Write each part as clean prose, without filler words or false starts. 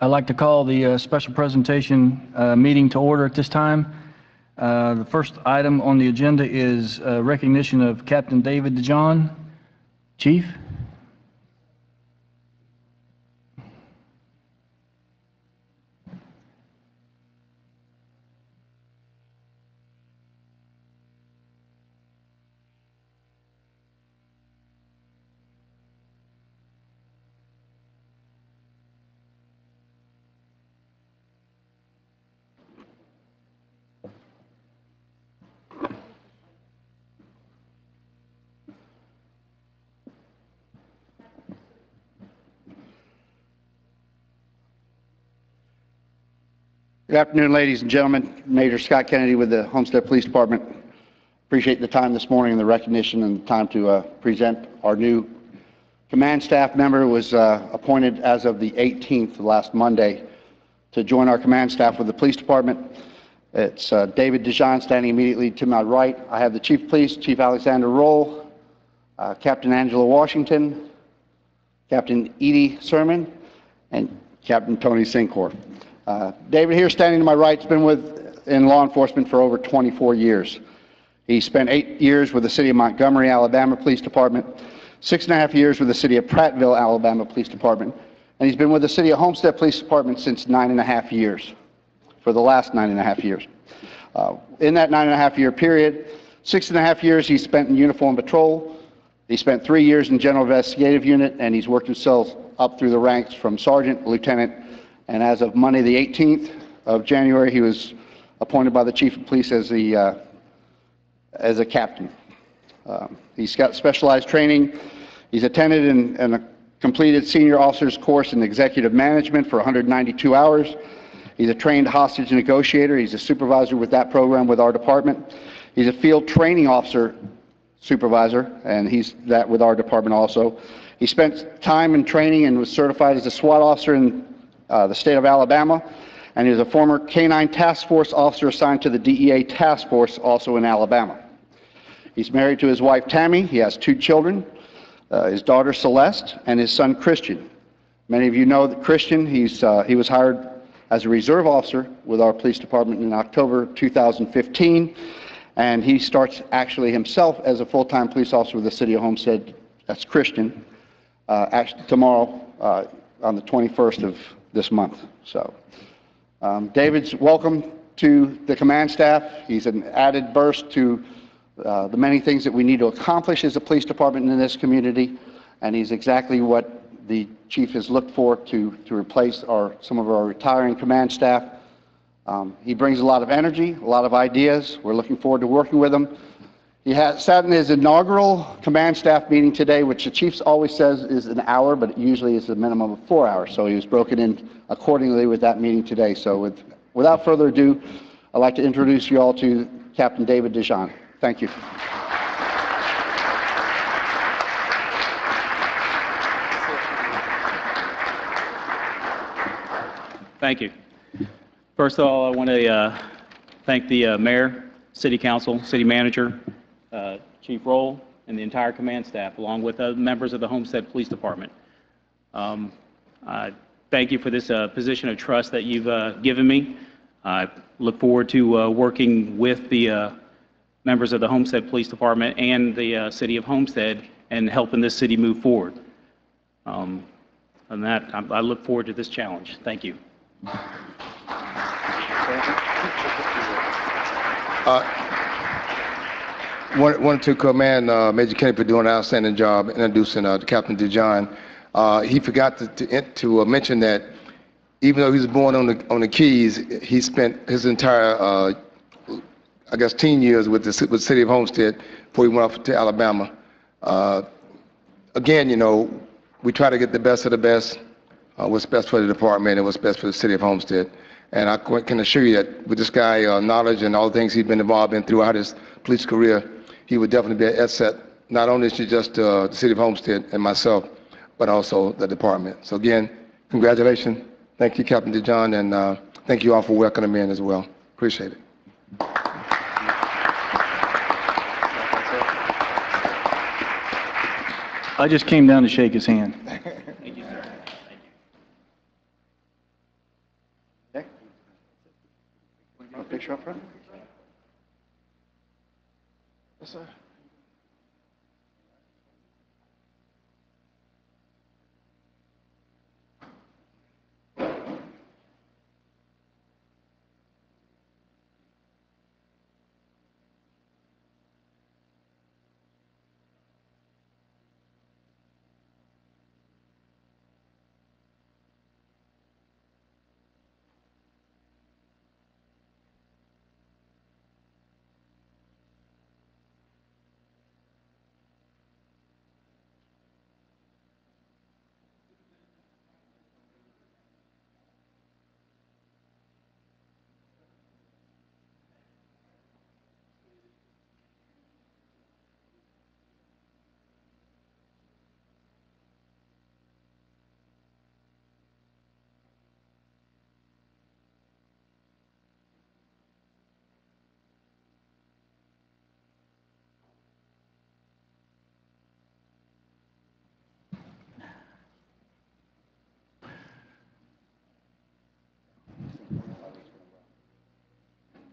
I'd like to call the special presentation meeting to order at this time. The first item on the agenda is recognition of Captain David DeJohn. Chief. Good afternoon, ladies and gentlemen. Major Scott Kennedy with the Homestead Police Department. Appreciate the time this morning and the recognition and the time to present our new command staff member who was appointed as of the 18th, last Monday, to join our command staff with the police department. It's David DeJohn standing immediately to my right. I have the Chief of Police, Chief Alexander Roll, Captain Angela Washington, Captain Edie Sermon, and Captain Tony Sincor. David here standing to my right has been in law enforcement for over 24 years. He spent 8 years with the City of Montgomery, Alabama Police Department, 6.5 years with the City of Prattville, Alabama Police Department, and he's been with the City of Homestead Police Department since 9.5 years, for the last 9.5 years. In that 9.5-year period, 6.5 years he spent in uniform patrol. He spent 3 years in General Investigative Unit, and he's worked himself up through the ranks from Sergeant, Lieutenant, and as of Monday the 18th of January, he was appointed by the Chief of Police as a captain. He's got specialized training. He's attended and a completed senior officer's course in executive management for 192 hours. He's a trained hostage negotiator. He's a supervisor with that program with our department. He's a field training officer supervisor, and he's that with our department also. He spent time in training and was certified as a SWAT officer in the state of Alabama, and he was a former K-9 task force officer assigned to the DEA task force also in Alabama. He's married to his wife Tammy. He has 2 children, his daughter Celeste and his son Christian. Many of you know that Christian, he was hired as a reserve officer with our police department in October 2015, and he starts actually himself as a full-time police officer with the City of Homestead. That's Christian, actually tomorrow on the 21st of this month. So David's welcome to the command staff. He's an added burst to the many things that we need to accomplish as a police department in this community, and he's exactly what the chief has looked for to replace some of our retiring command staff. He brings a lot of energy, a lot of ideas. We're looking forward to working with him. He sat in his inaugural command staff meeting today, which the chief always says is an hour, but it usually is a minimum of 4 hours. So he was broken in accordingly with that meeting today. So without further ado, I'd like to introduce you all to Captain David DeJohn. Thank you. Thank you. First of all, I want to thank the mayor, city council, city manager, Chief Roll, and the entire command staff, along with members of the Homestead Police Department. Thank you for this position of trust that you've given me. I look forward to working with the members of the Homestead Police Department and the City of Homestead and helping this city move forward. On that, I look forward to this challenge. Thank you. Wanted to commend Major Kennedy for doing an outstanding job introducing Captain DeJohn. He forgot to mention that even though he was born on the Keys, he spent his entire, I guess, teen years with the City of Homestead before he went off to Alabama. Again, you know, we try to get the best of the best, what's best for the department and what's best for the City of Homestead. And I can assure you that with this guy, knowledge and all the things he's been involved in throughout his police career, he would definitely be an asset, not only to just the City of Homestead and myself, but also the department. So again, congratulations. Thank you, Captain DeJohn, and thank you all for welcoming me in as well. Appreciate it. I just came down to shake his hand. Thank you, sir. Thank you. picture up front? Yes, sir.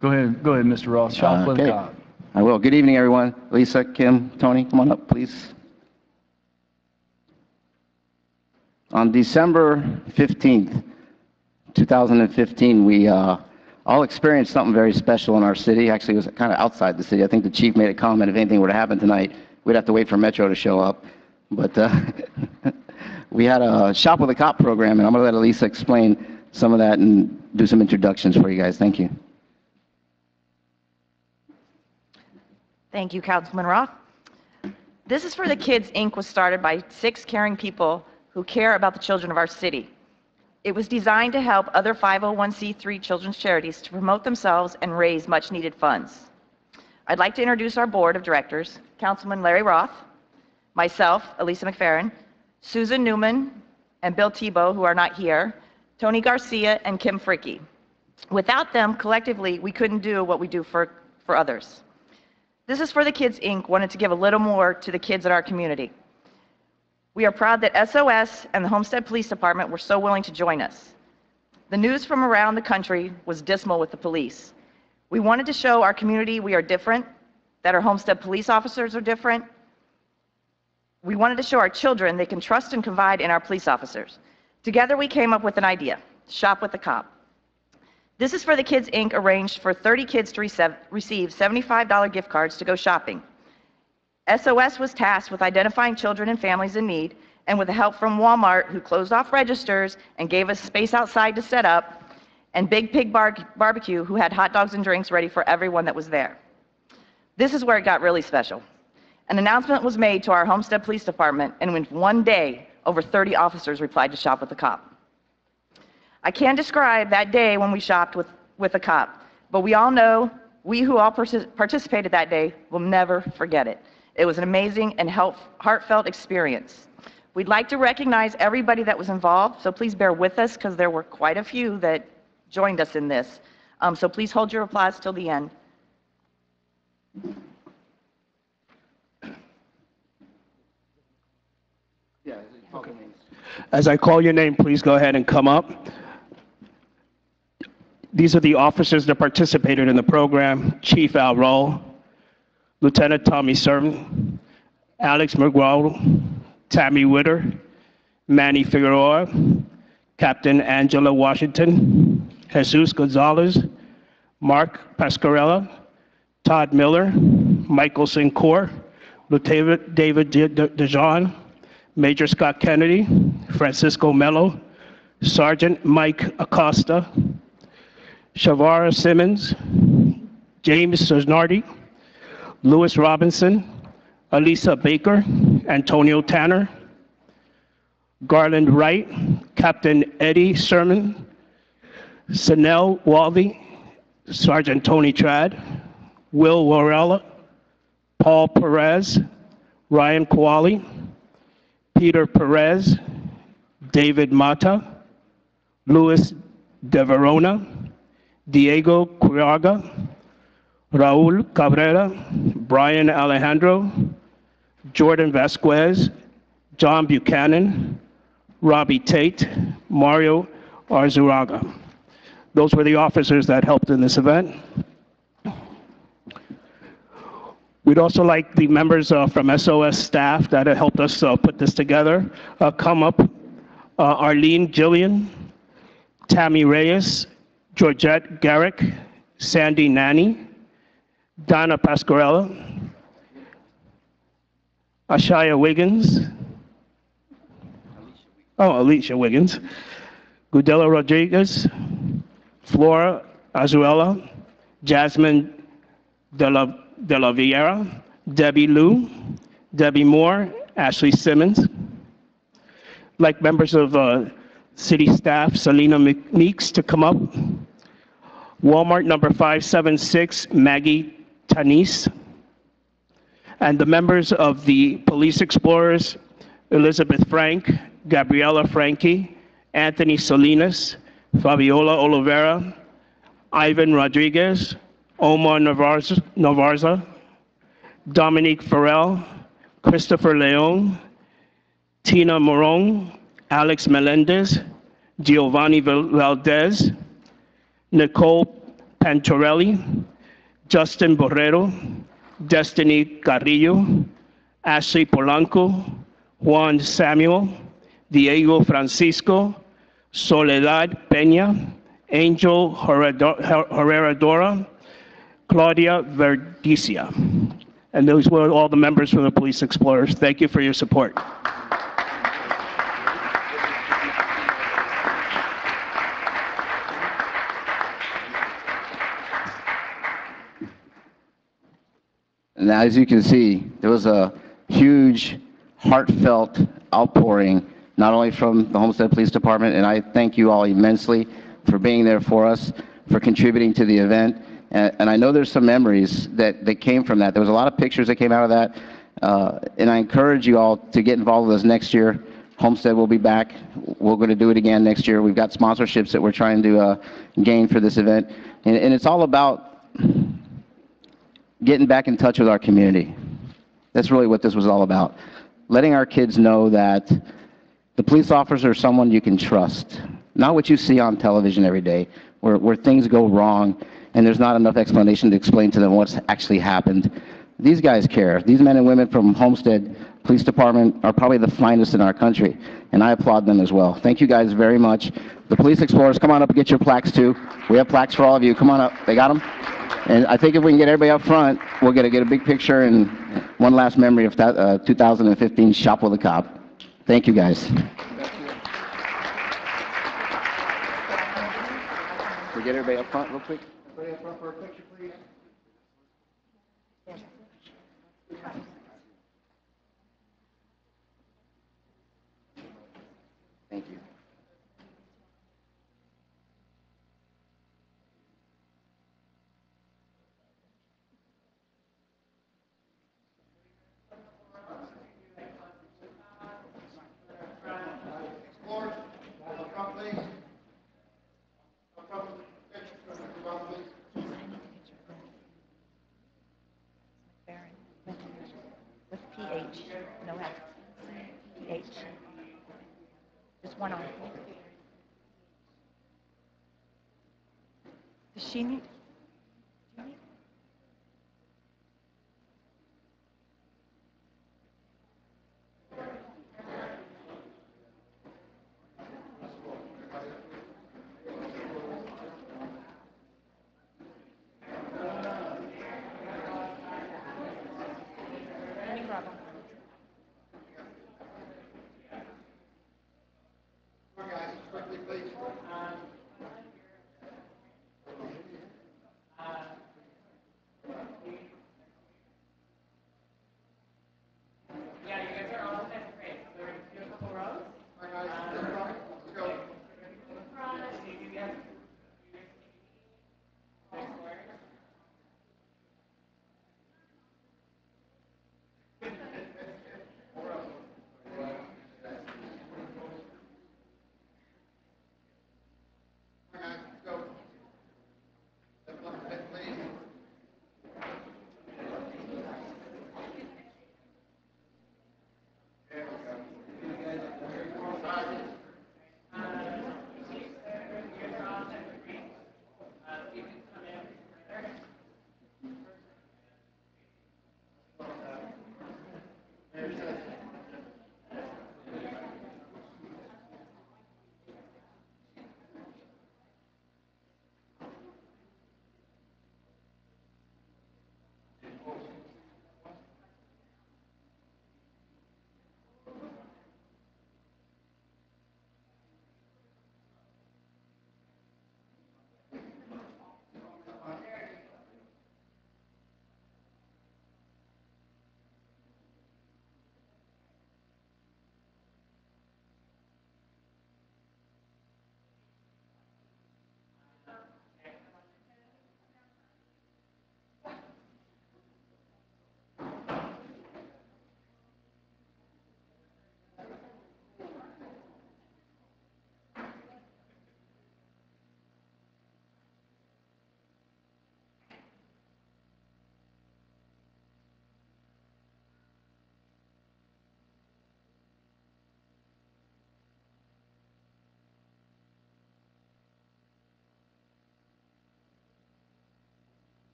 Go ahead, Mr. Ross. Shop with a Okay. cop. I will. Good evening, everyone. Lisa, Kim, Tony, come on up, please. On December 15th, 2015, we all experienced something very special in our city. Actually, it was kind of outside the city. I think the chief made a comment, if anything were to happen tonight, we'd have to wait for Metro to show up. But we had a Shop with a Cop program, and I'm going to let Elisa explain some of that and do some introductions for you guys. Thank you. Thank you, Councilman Roth. This is for the Kids, Inc. was started by 6 caring people who care about the children of our city. It was designed to help other 501c3 children's charities to promote themselves and raise much-needed funds. I'd like to introduce our board of directors, Councilman Larry Roth, myself, Elisa McFerrin, Susan Newman, and Bill Tebow, who are not here, Tony Garcia, and Kim Fricke. Without them, collectively, we couldn't do what we do for others. This is for the Kids, Inc. wanted to give a little more to the kids in our community. We are proud that SOS and the Homestead Police Department were so willing to join us. The news from around the country was dismal with the police. We wanted to show our community we are different, that our Homestead police officers are different. We wanted to show our children they can trust and confide in our police officers. Together we came up with an idea, Shop with a Cop. This is for the Kids, Inc. arranged for 30 kids to receive $75 gift cards to go shopping. SOS was tasked with identifying children and families in need, and with the help from Walmart, who closed off registers and gave us space outside to set up, and Big Pig Barbecue, who had hot dogs and drinks ready for everyone that was there. This is where it got really special. An announcement was made to our Homestead Police Department, and in one day, over 30 officers replied to Shop with a Cop. I can't describe that day when we shopped with a cop, but we all know, we who all participated that day will never forget it. It was an amazing and heartfelt experience. We'd like to recognize everybody that was involved, so please bear with us because there were quite a few that joined us in this. So please hold your applause till the end. As I call your name, please go ahead and come up. These are the officers that participated in the program: Chief Al Roll, Lieutenant Tommy Sermon, Alex McGraw, Tammy Witter, Manny Figueroa, Captain Angela Washington, Jesus Gonzalez, Mark Pascarella, Todd Miller, Michael Sincour, Lieutenant David DeJean, Major Scott Kennedy, Francisco Mello, Sergeant Mike Acosta, Shavara Simmons, James Sosnardi, Lewis Robinson, Elisa Baker, Antonio Tanner, Garland Wright, Captain Eddie Sermon, Sanel Waldy, Sergeant Tony Trad, Will Warella, Paul Perez, Ryan Koali, Peter Perez, David Mata, Luis De Verona, Diego Quiaga, Raul Cabrera, Brian Alejandro, Jordan Vasquez, John Buchanan, Robbie Tate, Mario Arzuraga. Those were the officers that helped in this event. We'd also like the members from SOS staff that have helped us put this together come up. Arlene Jillian, Tammy Reyes, Georgette Garrick, Sandy Nanny, Donna Pasquarella, Ashaya Wiggins, Alicia Wiggins, Gudela Rodriguez, Flora Azuela, Jasmine De La Vieira, Debbie Liu, Debbie Moore, Ashley Simmons. Like members of city staff, Selena Meeks to come up. Walmart number 576, Maggie Tanis. And the members of the Police Explorers, Elizabeth Frank, Gabriela Frankie, Anthony Salinas, Fabiola Oliveira, Ivan Rodriguez, Omar Navarza, Dominique Farrell, Christopher Leon, Tina Moron, Alex Melendez, Giovanni Valdez, Nicole Pantorelli, Justin Borrero, Destiny Carrillo, Ashley Polanco, Juan Samuel, Diego Francisco, Soledad Peña, Angel Herrera Dora, Claudia Verdicia. And those were all the members from the Police Explorers. Thank you for your support. Now, as you can see, there was a huge, heartfelt outpouring, not only from the Homestead Police Department, and I thank you all immensely for being there for us, for contributing to the event. And I know there's some memories that came from that. There was a lot of pictures that came out of that. And I encourage you all to get involved with us next year. Homestead will be back. We're going to do it again next year. We've got sponsorships that we're trying to gain for this event. And it's all about getting back in touch with our community. That's really what this was all about. Letting our kids know that the police officer is someone you can trust. Not what you see on television every day, where things go wrong and there's not enough explanation to explain to them what's actually happened. These guys care. These men and women from Homestead Police Department are probably the finest in our country, and I applaud them as well. Thank you guys very much. The Police Explorers, come on up and get your plaques too. We have plaques for all of you. Come on up. They got them? And I think if we can get everybody up front, we're going to get a big picture and one last memory of that 2015 Shop with a Cop. Thank you, guys. Can we get everybody up front real quick? Everybody up front for a picture, please. Thank you. With PH, no F. PH. Just one on. Does she need?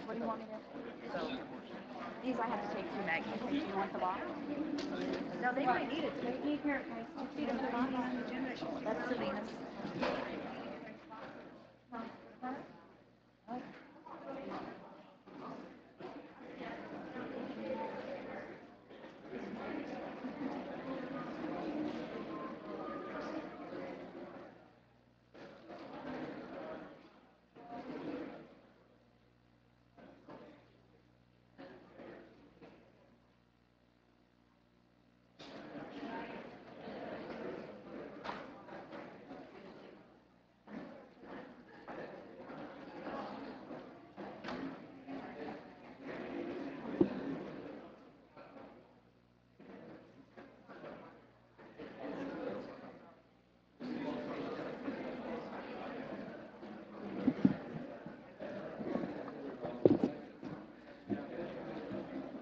What do you want me to? So, these I have to take to Maggie. Do you want the box? No, they might need it. They need here. Can I feed them to Maggie? That's Selena's.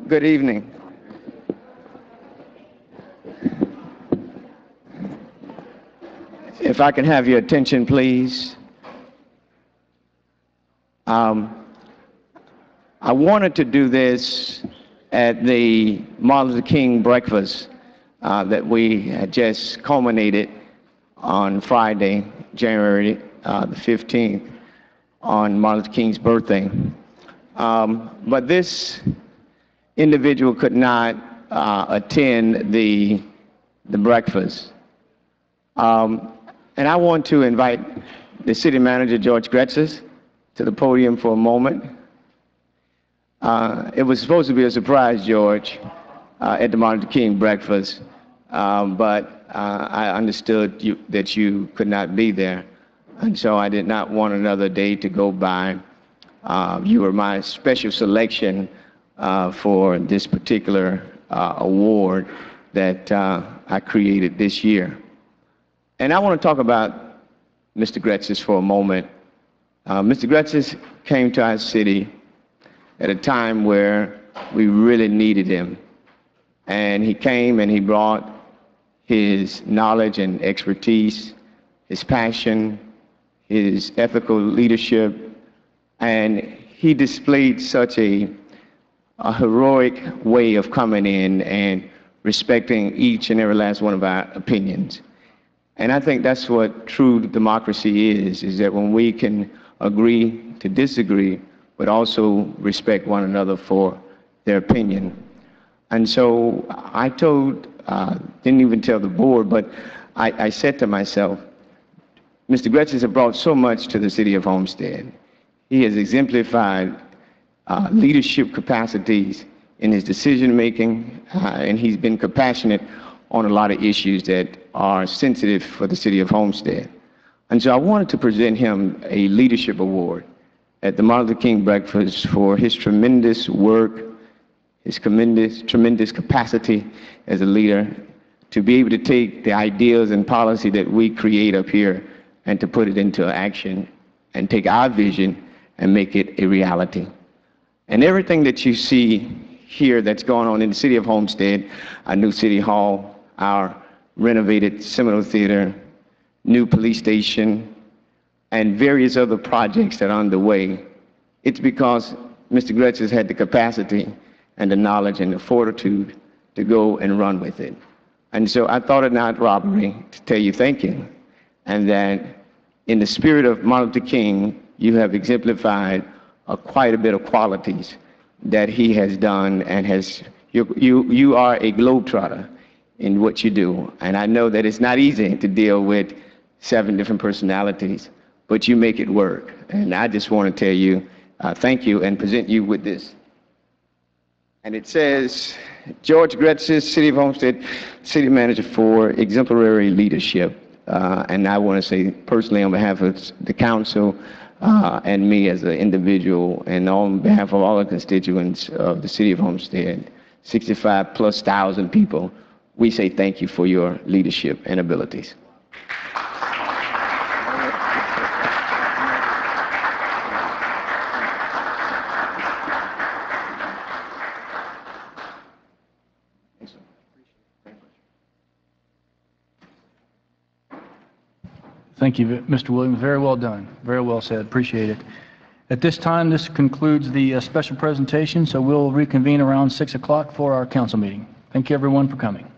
Good evening. If I can have your attention, please. I wanted to do this at the Martin Luther King breakfast that we had just culminated on Friday, January the 15th, on Martin Luther King's birthday. But this individual could not attend the breakfast. And I want to invite the city manager, George Gretzes, to the podium for a moment. It was supposed to be a surprise, George, at the Martin Luther King breakfast, but I understood that you could not be there, and so I did not want another day to go by. You were my special selection for this particular award that I created this year. And I want to talk about Mr. Gretzes for a moment. Mr. Gretzes came to our city at a time where we really needed him. And he came and he brought his knowledge and expertise, his passion, his ethical leadership, and he displayed such a heroic way of coming in and respecting each and every last one of our opinions. And I think that's what true democracy is that when we can agree to disagree, but also respect one another for their opinion. And so I didn't even tell the board, but I said to myself, Mr. Gretzes has brought so much to the city of Homestead. He has exemplified leadership capacities in his decision-making, and he's been compassionate on a lot of issues that are sensitive for the city of Homestead. And so I wanted to present him a leadership award at the Martin Luther King breakfast for his tremendous work, his tremendous capacity as a leader to be able to take the ideas and policy that we create up here and to put it into action and take our vision and make it a reality. And everything that you see here that's going on in the city of Homestead, our new city hall, our renovated Seminole Theater, new police station, and various other projects that are underway, it's because Mr. Gretzes had the capacity and the knowledge and the fortitude to go and run with it. And so I thought it not robbery to tell you thank you, and that in the spirit of Martin Luther King, you have exemplified quite a bit of qualities that he has done, and you are a globetrotter in what you do. And I know that it's not easy to deal with 7 different personalities, but you make it work. And I just want to tell you thank you and present you with this. And it says, George Gretzes, City of Homestead, City Manager for exemplary leadership. And I want to say personally on behalf of the council and me as an individual and on behalf of all the constituents of the City of Homestead, 65,000+ people, we say thank you for your leadership and abilities. Thank you, Mr. Williams. Very well done. Very well said. Appreciate it. At this time, this concludes the special presentation, so we'll reconvene around 6 o'clock for our council meeting. Thank you, everyone, for coming.